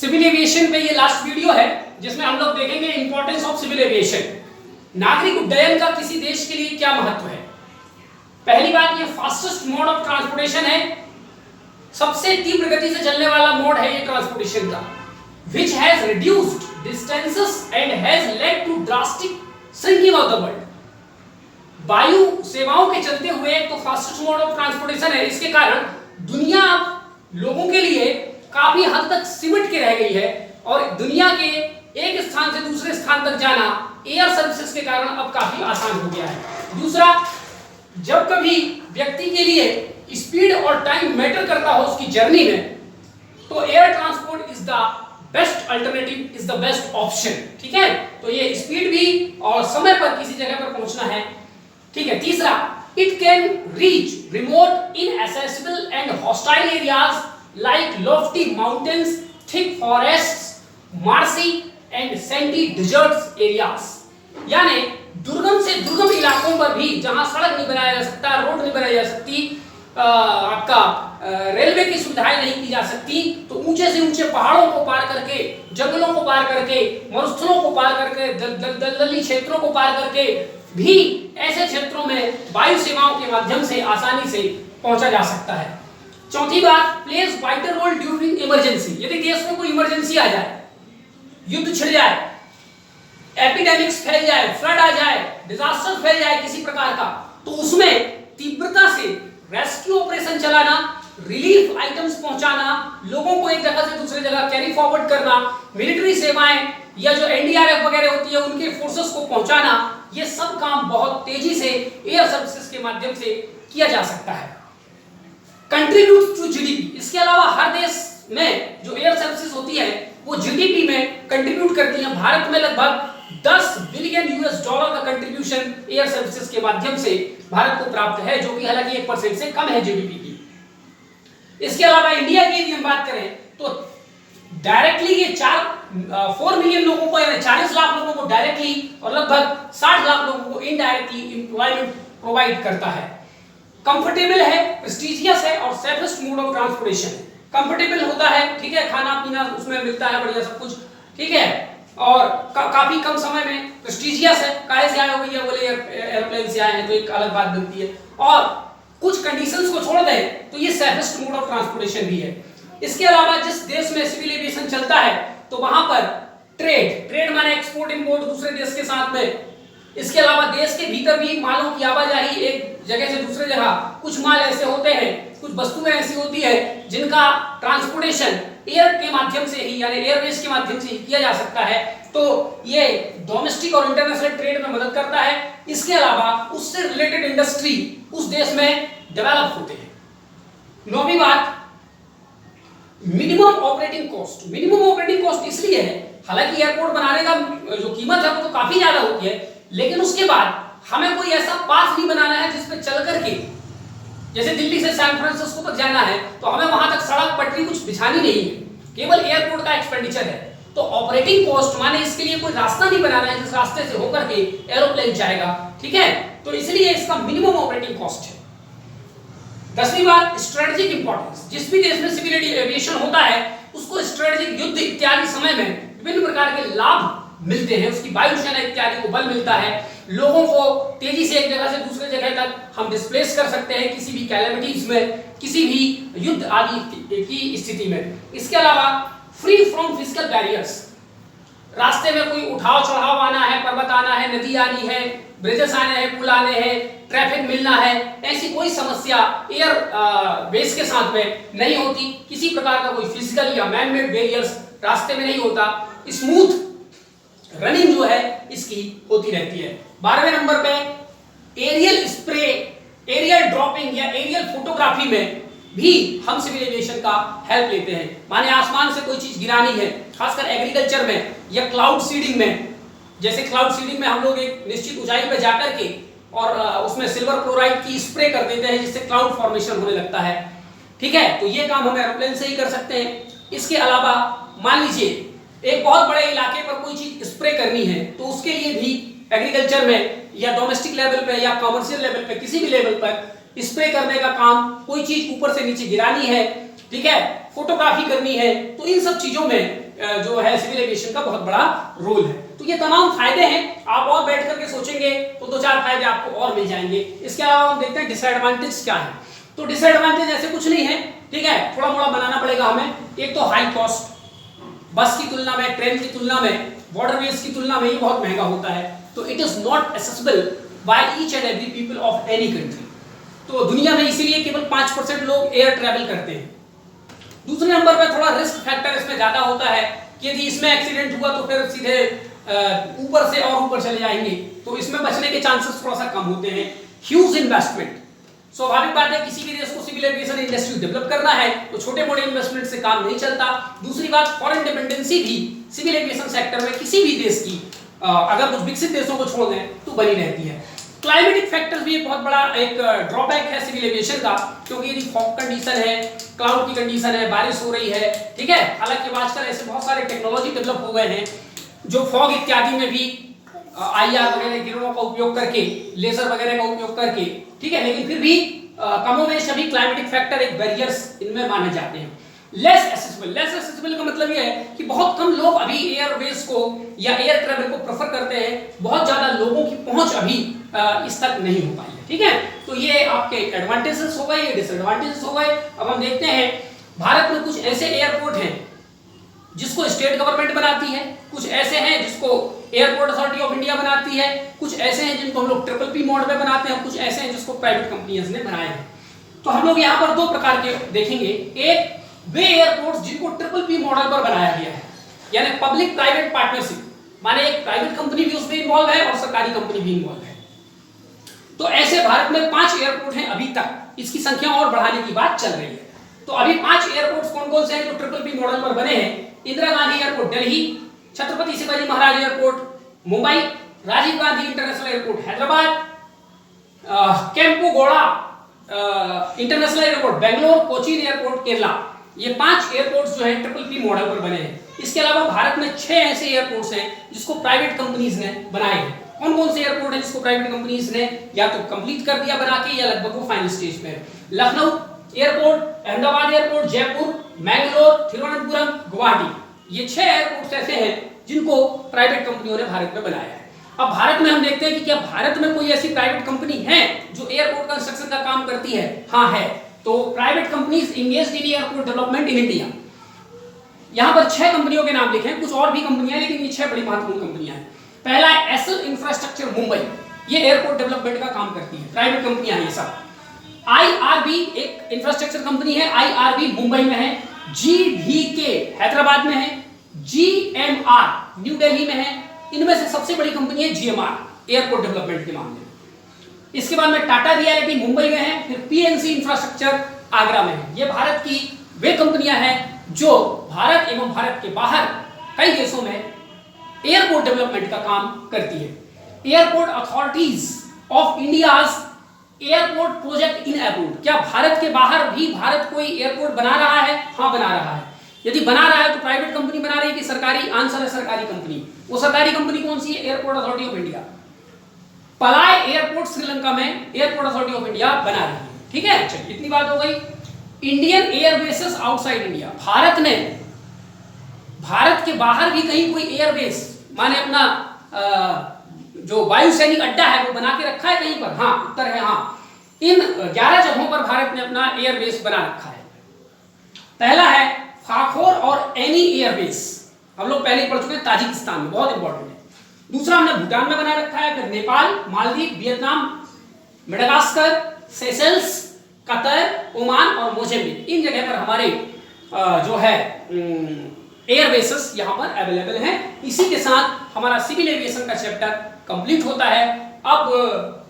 Civil aviation पे ये last video है जिसमें हम लोग देखेंगे इंपॉर्टेंस ऑफ सिविल एविएशन। नागरिक उड्डयन का किसी देश के लिए क्या महत्व है। पहली बात, ये फास्टेस्ट मोड ऑफ ट्रांसपोर्टेशन है, सबसे तीव्र गति से चलने वाला मोड है ये ट्रांसपोर्टेशन का, which has reduced distances and has led to drastic shrinking of the world। वायु सेवाओं के चलते हुए तो फास्टेस्ट मोड ऑफ ट्रांसपोर्टेशन है, इसके कारण दुनिया लोगों के लिए काफी हद तक सिमट के रह गई है और दुनिया के एक स्थान से दूसरे स्थान तक जाना एयर सर्विसेज के कारण अब काफी आसान हो गया है। दूसरा, जब कभी व्यक्ति के लिए स्पीड और टाइम मैटर करता हो उसकी जर्नी में, तो air transport is the best alternative, is the best option. ठीक है, तो ये स्पीड भी और समय पर किसी जगह पर पहुंचना है। ठीक है। तीसरा, it can reach remote inaccessible and hostile areas like lofty mountains, thick forests, marshy and sandy deserts areas। यानी दुर्गम से दुर्गम इलाकों पर भी जहां सड़क नहीं बनाया जा सकता, रोड नहीं बनाई जा सकती, आपका रेलवे की सुविधाएं नहीं की जा सकती, तो ऊंचे से ऊंचे पहाड़ों को पार करके, जंगलों को पार करके, मरुस्थलों को पार करके, दलदली क्षेत्रों को पार करके भी ऐसे क्षेत्रों में वायु सेवाओं के माध्यम से आसानी से पहुंचा जा सकता है। चौथी बात, plays vital role during emergency. यदि देश में कोई इमरजेंसी आ जाए, युद्ध छिड़ जाए, एपिडेमिक्स फैल जाए, फ्लड आ जाए, डिजास्टर फैल जाए किसी प्रकार का, तो उसमें तीव्रता से रेस्क्यू ऑपरेशन चलाना, रिलीफ आइटम्स पहुंचाना, लोगों को एक जगह से दूसरे जगह कैरी फॉरवर्ड करना, मिलिट्री सेवाएं या जो एनडीआरएफ वगैरह होती है उनके फोर्सेस को पहुंचाना, ये सब काम बहुत तेजी से एयर सर्विसेज के माध्यम से किया जा सकता है। कंट्रीब्यूट टू जीडीपी, इसके अलावा हर देश में जो एयर सर्विसेज होती है वो जीडीपी में कंट्रीब्यूट करती है। भारत में लगभग 10 बिलियन यूएस डॉलर का कंट्रीब्यूशन एयर सर्विसेज के माध्यम से भारत को प्राप्त है, जो कि हालांकि 1% से कम है जीडीपी की। इसके अलावा इंडिया की यदि हम बात करें तो डायरेक्टली ये 4 मिलियन लोगों को, यानी 40 लाख लोगों को डायरेक्टली और लगभग 60 लाख लोगों को इनडायरेक्टली एम्प्लॉयमेंट प्रोवाइड करता है। कंफर्टेबल है, प्रेस्टिजियस है और सेफेस्ट मोड ऑफ ट्रांसपोर्टेशन है। कंफर्टेबल होता है, ठीक है, खाना पीना उसमें मिलता है, बढ़िया सब कुछ, ठीक है, और काफी कम समय में। प्रेस्टिजियस है, काहे से आए हो भैया, बोले एयरप्लेन से आए हैं तो एक अलग बात बनती है, और कुछ कंडीशंस को छोड़ दें तो ये सेफेस्ट मोड ऑफ ट्रांसपोर्टेशन भी है। इसके अलावा जिस देश में सिविल एविएशन चलता है तो वहां पर ट्रेड माने एक्सपोर्ट इंपोर्ट दूसरे देश के साथ में, इसके अलावा देश के भीतर भी मालों की आवाजाही एक जगह से दूसरे जगह, कुछ माल ऐसे होते हैं, कुछ वस्तुएं ऐसी होती है जिनका ट्रांसपोर्टेशन एयर के माध्यम से ही, यानी एयरवेज के माध्यम से ही किया जा सकता है, तो ये डोमेस्टिक और इंटरनेशनल ट्रेड में मदद करता है। इसके अलावा उससे रिलेटेड इंडस्ट्री उस देश में डेवलप होते हैं। नौवीं बात, minimum operating cost. Minimum operating cost इसलिए है, हालांकि एयरपोर्ट बनाने का जो कीमत है वो तो काफी ज्यादा होती है, लेकिन उसके बाद हमें कोई ऐसा पाथ नहीं बनाना है जिसपे चल करके, जैसे दिल्ली से सैन फ्रांसिस्को तक जाना है तो हमें वहां तक सड़क पटरी कुछ बिछानी नहीं है, केवल एयरपोर्ट का एक्सपेंडिचर है। तो ऑपरेटिंग कॉस्ट माने इसके लिए कोई रास्ता नहीं बनाना है जिस रास्ते से होकर के एरोप्लेन जाएगा, ठीक है, तो इसलिए इसका मिनिमम ऑपरेटिंग कॉस्ट है। 10वीं बात, स्ट्रेटेजिक इंपॉर्टेंस। जिस भी देश में सिविल एविएशन होता है उसको स्ट्रेटेजिक युद्ध इत्यादि समय में विभिन्न प्रकार के लाभ मिलते हैं, उसकी वायुसेना इत्यादि को बल मिलता है, लोगों को तेजी से एक जगह से दूसरे जगह तक हम डिस्प्लेस कर सकते हैं किसी भी कैलेमिटीज में, किसी भी युद्ध आदि की स्थिति में। इसके अलावा फ्री फ्रॉम फिजिकल बैरियर्स, रास्ते में कोई उठाव चढ़ाव आना है, पर्वत आना है, नदी आनी है, ब्रिजेस आने हैं, पुल आने हैं, ट्रैफिक मिलना है, ऐसी कोई समस्या एयर बेस के साथ में नहीं होती। किसी प्रकार का कोई फिजिकल या मैन मेड बैरियर्स रास्ते में नहीं होता, स्मूथ रनिंग जो है इसकी होती रहती है। 12वें नंबर पे एरियल स्प्रे, एरियल ड्रॉपिंग या एरियल फोटोग्राफी में भी हम सिविल एविएशन का हेल्प लेते हैं। माने आसमान से कोई चीज गिरानी है, खासकर एग्रीकल्चर में या क्लाउड सीडिंग में, जैसे क्लाउड सीडिंग में हम लोग एक निश्चित ऊंचाई पर जाकर के और उसमें सिल्वर क्लोराइड की स्प्रे कर देते हैं जिससे क्लाउड फॉर्मेशन होने लगता है, ठीक है, तो ये काम हम एरोप्लेन से ही कर सकते हैं। इसके अलावा मान लीजिए एक बहुत बड़े इलाके पर कोई चीज स्प्रे करनी है तो उसके लिए भी एग्रीकल्चर में या डोमेस्टिक लेवल पे या कमर्शियल लेवल पे, किसी भी लेवल पर स्प्रे करने का काम, कोई चीज ऊपर से नीचे गिरानी है ठीक है, फोटोग्राफी करनी है, तो इन सब चीजों में जो है सिविल एविएशन का बहुत बड़ा रोल है। तो ये तमाम फायदे हैं, आप और बैठ करके सोचेंगे तो दो चार फायदे आपको और मिल जाएंगे। इसके अलावा हम देखते हैं डिसएडवांटेज क्या है। तो डिसएडवांटेज ऐसे कुछ नहीं है, ठीक है, थोड़ा मोड़ा बनाना पड़ेगा हमें। एक तो हाई कॉस्ट, बस की तुलना में, ट्रेन की तुलना में, वाटरवेज की तुलना में ये बहुत महंगा होता है। तो it is not accessible by each and every people of any country. तो दुनिया में इसीलिए केवल 5% लोग एयर ट्रैवल करते हैं। दूसरे नंबर पे थोड़ा रिस्क फैक्टर इसमें ज्यादा होता है कि यदि इसमें एक्सीडेंट हुआ तो फिर सीधे ऊपर से और ऊपर चले जाएंगे, तो इसमें बचने के चांसेस थोड़ा सा कम होते हैं। ह्यूज इन्वेस्टमेंट, स्वाभाविक बात है, किसी भी देश को सिविल एविएशन इंडस्ट्री डेवलप करना है तो छोटे मोटे इन्वेस्टमेंट से काम नहीं चलता। दूसरी बात, फॉरेन डिपेंडेंसी भी सिविल एविएशन सेक्टर में किसी भी देश की अगर कुछ विकसित देशों को छोड़ दें तो बनी रहती है। क्लाइमेटिक फैक्टर्स भी एक बहुत बड़ा एक ड्रॉबैक है सिविल एविएशन का, क्योंकि यदि फॉग कंडीशन है, क्लाउड की कंडीशन है, बारिश हो रही है, ठीक है, हालांकि आजकल ऐसे बहुत सारे टेक्नोलॉजी डेवलप हो गए हैं जो फॉग इत्यादि में भी आईआर वगैरह किरणों का उपयोग करके, लेजर वगैरह का उपयोग करके, ठीक है, लेकिन फिर भी कमोवेश अभी क्लाइमेटिक फैक्टर एक बैरियर्स इनमें माने जाते हैं। लेस एक्सेसिबल का मतलब यह है कि बहुत कम लोग अभी एयरवेज को या एयर ट्रैवल को प्रेफर करते हैं, बहुत ज्यादा लोगों की पहुंच अभी इस तक नहीं हो पाई है, ठीक है। तो ये आपके एडवांटेजेस हो गए, ये डिसएडवांटेजेस हो गए। अब हम देखते हैं भारत में कुछ ऐसे एयरपोर्ट हैं जिसको स्टेट गवर्नमेंट बनाती है, कुछ ऐसे हैं जिसको एयरपोर्ट अथॉरिटी ऑफ इंडिया बनाती है, कुछ ऐसे हैं जिनको हम लोग PPP मोड में बनाते हैं, कुछ ऐसे हैं जिसको प्राइवेट कंपनियां ने बनाए हैं। तो हम लोग यहाँ पर दो प्रकार के देखेंगे। एक, वे एयरपोर्ट्स जिनको PPP मॉडल पर बनाया गया है, यानी पब्लिक प्राइवेट पार्टनरशिप, माने एक प्राइवेट कंपनी भी उसमें इन्वॉल्व है और सरकारी कंपनी भी इन्वॉल्व है। तो ऐसे भारत में 5 एयरपोर्ट हैं अभी तक, इसकी संख्या और बढ़ाने की बात चल रही है। तो अभी 5 एयरपोर्ट्स कौन कौन से हैं जो PPP मॉडल पर बने हैं? Indira Gandhi airport Delhi, Chhatrapati Shivaji Maharaj airport Mumbai, Rajiv Gandhi international airport Hyderabad, Kempegowda international airport Bangalore, Cochin airport Kerala. ये 5 एयरपोर्ट्स जो है PPP मॉडल पर बने हैं। इसके अलावा भारत में 6 ऐसे एयरपोर्ट्स हैं जिसको प्राइवेट कंपनीज ने बनाए हैं। कौन कौन से एयरपोर्ट हैं जिसको प्राइवेट कंपनीज ने या तो कंप्लीट कर दिया बना के, या लगभग वो फाइनल स्टेज पे है? Lucknow airport, Ahmedabad airport, Jaipur, Mangalore, Thiruvananthapuram, Guwahati. ये 6 एयरपोर्ट्स ऐसे हैं जिनको प्राइवेट कंपनियों ने भारत में बनाया है। अब भारत में हम देखते हैं कि क्या भारत में कोई ऐसी प्राइवेट कंपनी है जो एयरपोर्ट कंस्ट्रक्शन का काम करती है? हाँ है। तो private companies engaged in airport development in India. यहां पर 6 कंपनियों के नाम लिखे हैं, कुछ और भी कंपनियां, लेकिन ये 6 बड़ी महत्वपूर्ण कंपनियां हैं। पहला है एसएल इंफ्रास्ट्रक्चर मुंबई, ये एयरपोर्ट डेवलपमेंट का काम करती है, प्राइवेट कंपनियां हैं ये सब। आईआरबी एक इंफ्रास्ट्रक्चर कंपनी है, आईआरबी मुंबई में है। जीवीके हैदराबाद में है। जीएमआर न्यू दिल्ली में है। इनमें से सबसे बड़ी कंपनी है जीएमआर एयरपोर्ट डेवलपमेंट के मामले में। इसके बाद में टाटा रियलिटी मुंबई में है, फिर पीएनसी इंफ्रास्ट्रक्चर आगरा में है। ये भारत की वे कंपनियां हैं जो भारत एवं भारत के बाहर कई देशों में एयरपोर्ट डेवलपमेंट का काम करती है। Airport authorities of India's airport project in abroad, क्या भारत के बाहर भी भारत कोई एयरपोर्ट बना रहा है? हाँ बना रहा है। यदि बना रहा है तो प्राइवेट कंपनी बना रही है कि सरकारी? आंसर है सरकारी कंपनी। वो सरकारी कंपनी कौन सी है? Airport authority of India. Palaly airport Sri Lanka में एयरपोर्ट अथॉरिटी ऑफ इंडिया बना रही है, ठीक है। चलिए इतनी बात हो गई। Indian airbases outside India, Bharat ने भारत के बाहर भी कहीं कोई एयरबेस माने अपना जो वायुसैनिक अड्डा है वो बना के रखा है कहीं पर? हाँ, उत्तर है हाँ। इन 11 जगहों पर भारत ने अपना एयरबेस बना रखा है। पहला है फाखोर और एनी एयरबेस, हम लोग पहले पढ़ चुके हैं, ताजिकिस्तान में, बहुत इंपॉर्टेंट है। दूसरा हमने भूटान में बना रखा है, फिर Nepal, Maldives, Vietnam, Madagascar, Seychelles, Qatar, Oman और मोजाम्बिक। इन जगह पर हमारे जो है एयरबेसेस यहाँ पर अवेलेबल हैं। इसी के साथ हमारा सिविल एविएशन का चैप्टर कंप्लीट होता है। अब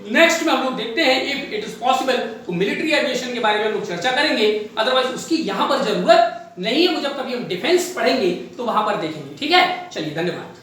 नेक्स्ट में हम लोग देखते हैं इफ इट इज पॉसिबल तो मिलिट्री एविएशन के बारे में हम लोग चर्चा करेंगे, अदरवाइज उसकी यहाँ पर जरूरत नहीं है। वो जब कभी हम डिफेंस पढ़ेंगे तो वहां पर देखेंगे, ठीक है। चलिए धन्यवाद।